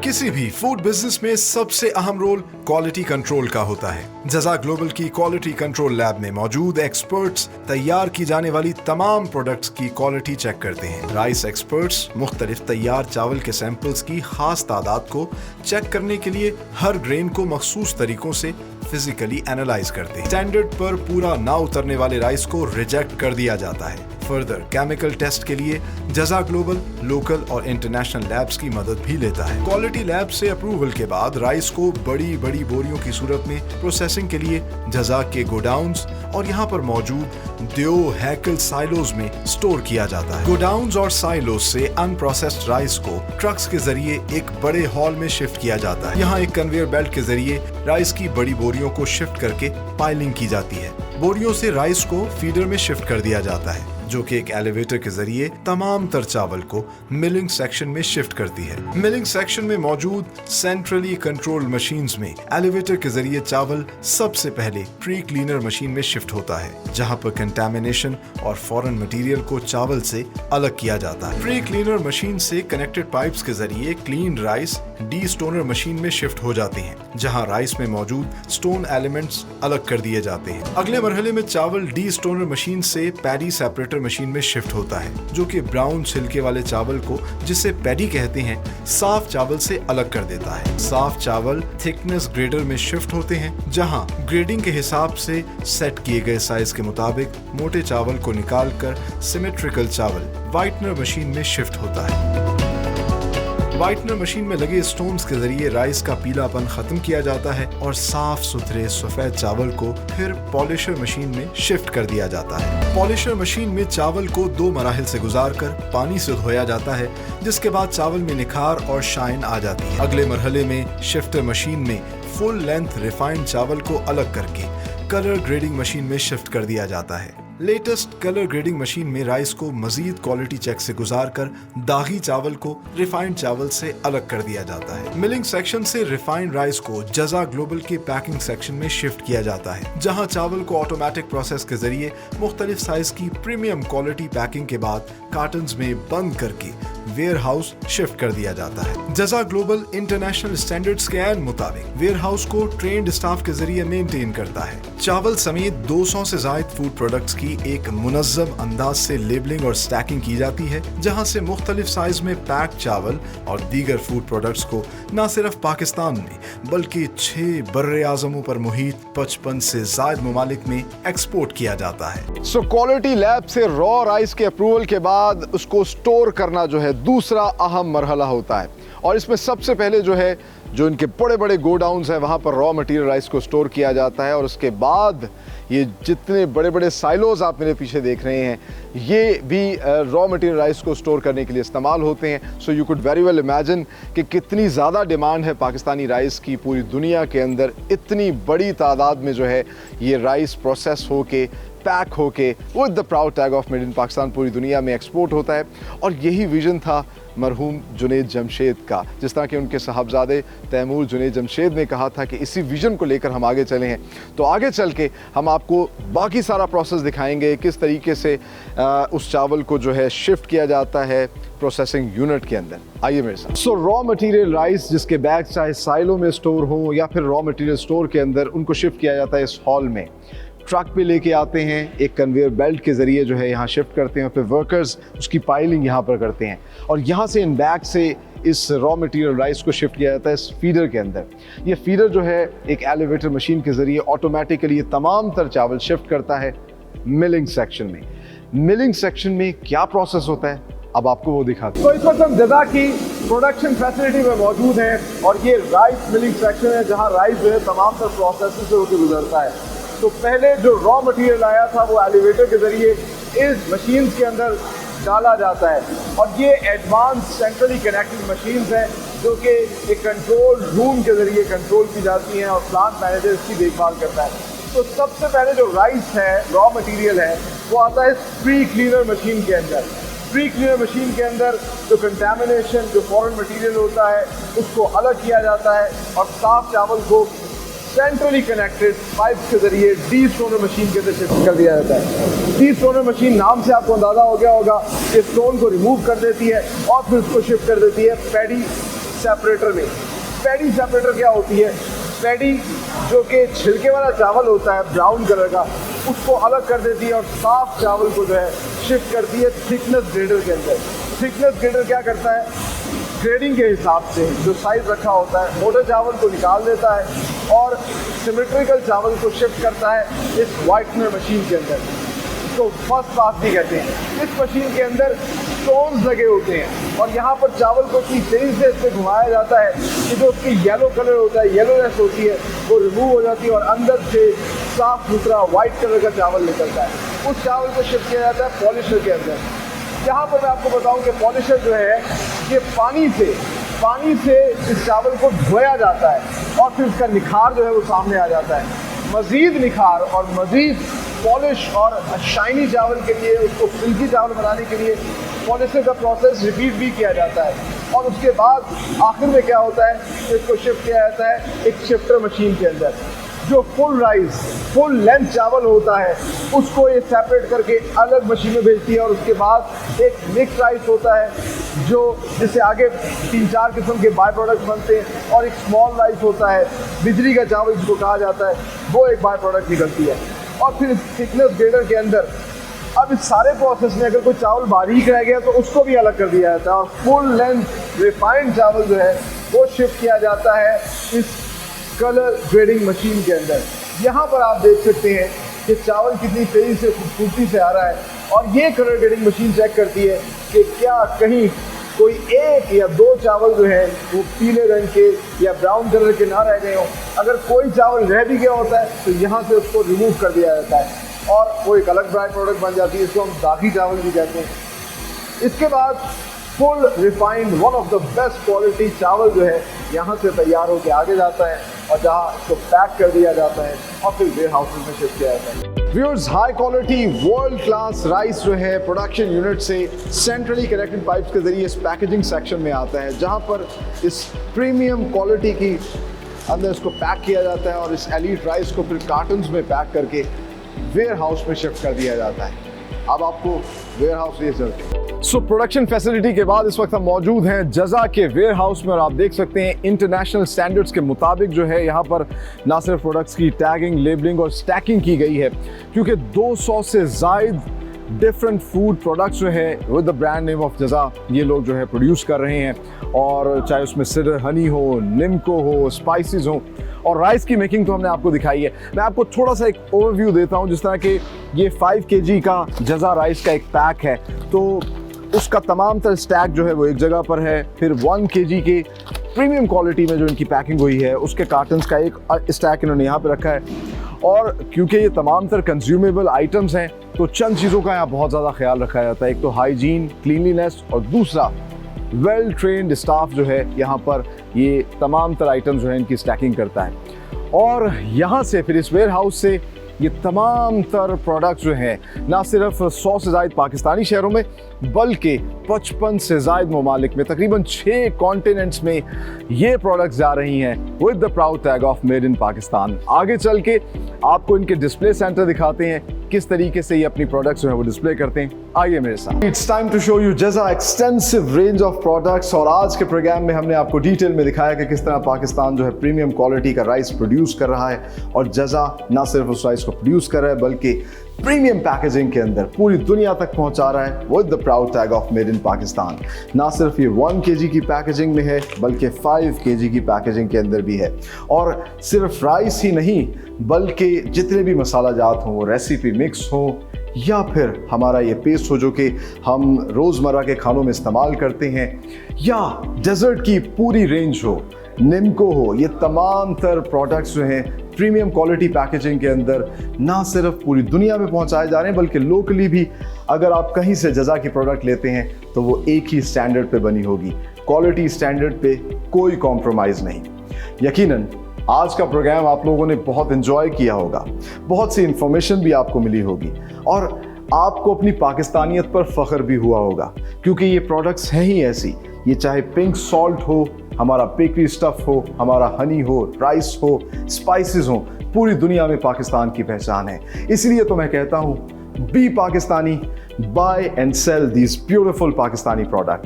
किसी भी food business में सबसे अहम रोल क्वालिटी कंट्रोल का होता है। जज़ा ग्लोबल की क्वालिटी कंट्रोल लैब में मौजूद एक्सपर्ट्स तैयार की जाने वाली तमाम प्रोडक्ट्स की क्वालिटी चेक करते हैं। राइस एक्सपर्ट्स मुख्तलिफ तैयार चावल के सैंपल्स की खास तादाद को चेक करने के लिए हर ग्रेन को मखसूस तरीकों से फिजिकली एनालाइज करते हैं। स्टैंडर्ड पर पूरा ना उतरने वाले राइस को रिजेक्ट कर दिया जाता है। फर्दर केमिकल टेस्ट के लिए जज़ा ग्लोबल लोकल और इंटरनेशनल लैब्स की मदद भी लेता है। क्वालिटी लैब से अप्रूवल के बाद राइस को बड़ी बड़ी बोरियों की सूरत में प्रोसेसिंग के लिए जज़ा के गोडाउन्स और यहाँ पर मौजूद द्यो हैकल साइलोज में स्टोर किया जाता है। गोडाउन्स और साइलोज से अनप्रोसेस्ड राइस को ट्रक्स के जरिए एक बड़े हॉल में शिफ्ट किया जाता है। यहाँ एक कन्वेयर बेल्ट के जरिए राइस की बड़ी बोरियों को शिफ्ट करके पाइलिंग की जाती है। बोरियों से राइस को फीडर में शिफ्ट कर दिया जाता है, जो कि एक एलिवेटर के जरिए तमाम तर चावल को मिलिंग सेक्शन में शिफ्ट करती है। मिलिंग सेक्शन में मौजूद सेंट्रली कंट्रोल्ड मशीन्स में एलिवेटर के जरिए चावल सबसे पहले प्री क्लीनर मशीन में शिफ्ट होता है, जहां पर कंटामिनेशन और फॉरेन मटेरियल को चावल से अलग किया जाता है। प्री क्लीनर मशीन से कनेक्टेड पाइप्स के जरिए clean rice D stoner machine में शिफ्ट हो जाते हैं, जहां राइस में मौजूद स्टोन एलिमेंट्स अलग कर दिए जाते हैं। अगले मरहले में चावल डी स्टोनर मशीन से पैडी सेपरेटर मशीन में शिफ्ट होता है, जो कि ब्राउन छिलके वाले चावल को, जिसे पैडी कहते हैं, साफ चावल से अलग कर देता है। साफ चावल थिकनेस ग्रेडर में शिफ्ट होते हैं, जहां ग्रेडिंग के हिसाब से सेट किए गए साइज के मुताबिक मोटे चावल को निकालकर सिमेट्रिकल चावल व्हाइटनर मशीन में शिफ्ट होता है। व्हाइटनर मशीन में लगे स्टोन्स के जरिए राइस का पीलापन खत्म किया जाता है और साफ सुथरे सफेद चावल को फिर पॉलिशर मशीन में शिफ्ट कर दिया जाता है। पॉलिशर मशीन में चावल को 2 मराहिल से गुजारकर पानी से धोया जाता है, जिसके बाद चावल में निखार और शाइन आ जाती है। अगले मरहले में शिफ्टर मशीन में फुल लेंथ रिफाइंड चावल को अलग करके कलर ग्रेडिंग मशीन में शिफ्ट कर दिया जाता है। लेटेस्ट कलर ग्रेडिंग मशीन में राइस को मजीद क्वालिटी चेक से गुजारकर दागी चावल को रिफाइंड चावल से अलग कर दिया जाता है। मिलिंग सेक्शन से रिफाइंड राइस को जज़ा ग्लोबल के पैकिंग सेक्शन में शिफ्ट किया जाता है, जहां चावल को ऑटोमेटिक प्रोसेस के जरिए मुख्तलिफ साइज की प्रीमियम क्वालिटी पैकिंग के बाद कार्टन्स में बंद करके वेयर हाउस शिफ्ट कर दिया जाता है। जज़ा ग्लोबल इंटरनेशनल स्टैंडर्ड्स के ऐन मुताबिक वेयर हाउस को ट्रेन्ड स्टाफ के जरिए मेंटेन करता है। चावल समेत 200 से ज्यादा फूड प्रोडक्ट्स की एक मुनज़्ज़म अंदाज से लेबलिंग और स्टैकिंग की जाती है, जहां से मुख्तलिफ साइज में पैक चावल और दीगर फूड प्रोडक्ट्स को न सिर्फ पाकिस्तान में बल्कि 6 बर्रे आज़मों पर मुहित 55 से ज्यादा ममालिक में एक्सपोर्ट किया जाता है। सो क्वालिटी लैब से रॉ राइस के अप्रूवल के बाद उसको स्टोर करना जो है दूसरा अहम मरहला होता है, और इसमें सबसे पहले जो इनके बड़े बड़े गोडाउन्स हैं वहाँ पर रॉ मटेरियल राइस को स्टोर किया जाता है, और उसके बाद ये जितने बड़े बड़े साइलोज आप मेरे पीछे देख रहे हैं ये भी रॉ मटेरियल राइस को स्टोर करने के लिए इस्तेमाल होते हैं। So you could very well imagine कि कितनी ज़्यादा डिमांड है पाकिस्तानी राइस की पूरी दुनिया के अंदर। इतनी बड़ी तादाद में ये राइस प्रोसेस होके पैक होके with the proud tag of made in Pakistan पूरी दुनिया में एक्सपोर्ट होता है। और यही विजन था मरहूम जुनैद जमशेद का, जिस तरह के उनके साहबजादे तैमूर जुनैद जमशेद ने कहा था कि इसी विजन को लेकर हम आगे चले हैं। तो आगे चल के हम आपको बाकी सारा प्रोसेस दिखाएंगे, किस तरीके से उस चावल को शिफ्ट किया जाता है प्रोसेसिंग यूनिट के अंदर। आइए मेरे साथ। सो रॉ मटेरियल राइस जिसके बैग चाहे साइलो में स्टोर हो या फिर रॉ मटेरियल स्टोर के अंदर, उनको शिफ्ट किया जाता है इस हॉल में। ट्रक पे लेके आते हैं, एक कन्वेयर बेल्ट के ज़रिए यहाँ शिफ्ट करते हैं, फिर वर्कर्स उसकी पाइलिंग यहाँ पर करते हैं, और यहाँ से इन बैग से इस रॉ मटेरियल राइस को शिफ्ट किया जाता है इस फीडर के अंदर। ये फीडर एक एलिवेटर मशीन के ज़रिए ऑटोमेटिकली तमाम तर चावल शिफ्ट करता है मिलिंग सेक्शन में। मिलिंग सेक्शन में क्या प्रोसेस होता है अब आपको वो दिखाते हैं। तो इस वक्त हम जज़ा की प्रोडक्शन फैसिलिटी में मौजूद हैं, और ये राइस मिलिंग सेक्शन है जहाँ राइस तमाम तर प्रोसेस से होकर गुजरता है। तो पहले जो रॉ मटेरियल आया था वो एलिवेटर के जरिए इस मशीन के अंदर डाला जाता है, और ये एडवांस सेंट्रली कनेक्टेड मशीन्स हैं जो कि एक कंट्रोल रूम के जरिए कंट्रोल की जाती हैं, और प्लांट मैनेजर इसकी देखभाल करता है। तो सबसे पहले जो राइस है, रॉ मटेरियल है, वो आता है प्री क्लीनर मशीन के अंदर। प्री क्लीनर मशीन के अंदर जो कंटामिनेशन, जो फॉरेन मटेरियल होता है, उसको अलग किया जाता है, और साफ चावल को सेंट्रली कनेक्टेड पाइप के जरिए डी स्टोनर मशीन के अंदर शिफ्ट कर दिया जाता है। डी स्टोनर मशीन नाम से आपको अंदाजा हो गया होगा कि स्टोन को रिमूव कर देती है और फिर उसको शिफ्ट कर देती है पैडी सेपरेटर में। पैडी सेपरेटर क्या होती है? पैडी जो कि छिलके वाला चावल होता है ब्राउन कलर का, उसको अलग कर देती है और साफ चावल को जो है शिफ्ट करती है थिकनेस ग्रेडर के अंदर। थिकनेस ग्रेडर क्या करता है? ग्रेडिंग के हिसाब से जो साइज रखा होता है, मोटे चावल को निकाल देता है और सिमेट्रिकल चावल को शिफ्ट करता है इस व्हाइटनर मशीन के अंदर। इसको फर्स्ट पास भी कहते हैं। इस मशीन के अंदर स्टोन्स लगे होते हैं और यहाँ पर चावल को इतनी तेज़ी से इसमें घुमाया जाता है कि जो उसकी येलो कलर होता है, येलोनेस होती है, वो रिमूव हो जाती है और अंदर से साफ सुथरा वाइट कलर का चावल निकलता है। उस चावल को शिफ्ट किया जाता है पॉलिशर के अंदर। यहाँ पर मैं आपको बताऊँ कि पॉलिशर जो है ये पानी से इस चावल को धोया जाता है और फिर इसका निखार जो है वो सामने आ जाता है। मज़ीद निखार और मज़ीद पॉलिश और शाइनी चावल के लिए, उसको सिल्की चावल बनाने के लिए पॉलिशर का प्रोसेस रिपीट भी किया जाता है। और उसके बाद आखिर में क्या होता है, इसको शिफ्ट किया जाता है एक शिफ्टर मशीन के अंदर। जो फुल राइस, फुल लेंथ चावल होता है, उसको ये सेपरेट करके अलग मशीन में भेजती है और उसके बाद एक मिक्स राइस होता है जो जिससे आगे 3-4 किस्म के बाय प्रोडक्ट बनते हैं और एक स्मॉल राइस होता है, बिजली का चावल जिसको कहा जाता है, वो एक बाय प्रोडक्ट निकलती है। और फिर थिकनेस ग्रेडर के अंदर अब इस सारे प्रोसेस में अगर कोई चावल बारीक रह गया तो उसको भी अलग कर दिया जाता है और फुल लेंथ रिफाइंड चावल जो है वो शिफ्ट किया जाता है इस कलर ग्रेडिंग मशीन के अंदर। यहाँ पर आप देख सकते हैं कि चावल कितनी तेज़ी से खूबसूरती से आ रहा है और ये कलर ग्रेडिंग मशीन चेक करती है कि क्या कहीं कोई एक या दो चावल जो है वो पीले रंग के या ब्राउन कलर के ना रह गए हों। अगर कोई चावल रह भी गया होता है तो यहाँ से उसको रिमूव कर दिया जाता है और वो एक अलग बाय प्रोडक्ट बन जाती है, इसको हम दागी चावल भी कहते हैं। इसके बाद full refined one of the best quality चावल जो है यहाँ से तैयार होकर आगे जाता है और जहाँ इसको पैक कर दिया जाता है और फिर वेयर हाउसेज में शिफ्ट किया जाता है। Viewers, high quality world class rice जो है प्रोडक्शन यूनिट से सेंट्रली कनेक्टेड पाइप्स के जरिए इस पैकेजिंग सेक्शन में आता है, जहाँ पर इस प्रीमियम क्वालिटी की अंदर इसको पैक किया जाता है और इस एलीट राइस को फिर कार्टन्स में पैक करके वेयर हाउस में शिफ्ट कर दिया जाता है। अब आपको वेयर हाउस ले चलते हैं। सो प्रोडक्शन फैसिलिटी के बाद इस वक्त हम मौजूद हैं जजा के वेयर हाउस में और आप देख सकते हैं इंटरनेशनल स्टैंडर्ड्स के मुताबिक जो है यहाँ पर ना सिर्फ प्रोडक्ट्स की टैगिंग, लेबलिंग और स्टैकिंग की गई है, क्योंकि 200 से ज़ायद डिफरेंट फूड प्रोडक्ट्स जो है with the brand name of जजा ये लोग जो है प्रोड्यूस कर रहे हैं। और चाहे उसमें सिडर हनी हो, निम्को हो, स्पाइसेस हो और राइस की मेकिंग तो हमने आपको दिखाई है। मैं आपको थोड़ा सा एक ओवरव्यू देता हूँ। जिस तरह के ये 5 kg का जजा राइस का एक पैक है तो उसका तमाम तर स्टैक जो है वो एक जगह पर है। फिर 1 kg के प्रीमियम क्वालिटी में जो इनकी पैकिंग हुई है उसके कार्टन्स का एक स्टैक इन्होंने यहाँ पे रखा है। और क्योंकि ये तमाम तर कंज्यूमेबल आइटम्स हैं तो चंद चीज़ों का यहाँ बहुत ज़्यादा ख्याल रखा जाता है। एक तो हाइजीन, क्लीनलीनेस और दूसरा वेल ट्रेन्ड स्टाफ जो है यहाँ पर ये तमाम तर आइटम्स जो है इनकी स्टैकिंग करता है। और यहाँ से फिर इस वेयर हाउस से ये तमाम तर प्रोडक्ट्स जो हैं ना सिर्फ 100 से ज़ायद पाकिस्तानी शहरों में बल्कि 55 से ज़ायद ममालिक में तकरीबन 6 कॉन्टिनेंट्स में ये प्रोडक्ट्स जा रही हैं with the proud tag of made in Pakistan. आगे चल के आपको इनके डिस्प्ले सेंटर दिखाते हैं किस तरीके से ये अपनी प्रोडक्ट्स जो है वो डिस्प्ले करते हैं। आइए मेरे साथ। It's time to show you जजा एक्सटेंसिव रेंज ऑफ प्रोडक्ट्स। और आज के प्रोग्राम में हमने आपको डिटेल में दिखाया कि किस तरह पाकिस्तान जो है प्रीमियम क्वालिटी का राइस प्रोड्यूस कर रहा है और जजा ना सिर्फ उस राइस को प्रोड्यूस कर रहा है बल्कि प्रीमियम पैकेजिंग के अंदर पूरी दुनिया तक पहुंचा रहा है with the proud tag of made in Pakistan. ना सिर्फ ये 1 kg की पैकेजिंग में है बल्कि 5 kg की पैकेजिंग के अंदर भी है। और सिर्फ राइस ही नहीं बल्कि जितने भी मसाला जात हों, रेसिपी मिक्स हो या फिर हमारा ये पेस्ट हो जो कि हम रोज़मर्रा के खानों में इस्तेमाल करते हैं या डेजर्ट की पूरी रेंज हो, निम्को हो, ये तमाम तर प्रोडक्ट्स जो हैं प्रीमियम क्वालिटी पैकेजिंग के अंदर ना सिर्फ पूरी दुनिया में पहुंचाए जा रहे हैं बल्कि लोकली भी अगर आप कहीं से जजा की प्रोडक्ट लेते हैं तो वो एक ही स्टैंडर्ड पे बनी होगी। क्वालिटी स्टैंडर्ड पे कोई कॉम्प्रोमाइज़ नहीं। यकीनन आज का प्रोग्राम आप लोगों ने बहुत एंजॉय किया होगा, बहुत सी इंफॉर्मेशन भी आपको मिली होगी और आपको अपनी पाकिस्तानियत पर फ़ख्र भी हुआ होगा क्योंकि ये प्रोडक्ट्स हैं ही ऐसी। ये चाहे पिंक सॉल्ट हो, हमारा बेकरी स्टफ़ हो, हमारा हनी हो, राइस हो, स्पाइसेस हो, पूरी दुनिया में पाकिस्तान की पहचान है। इसलिए तो मैं कहता हूँ be Pakistani, buy and sell these beautiful Pakistani products.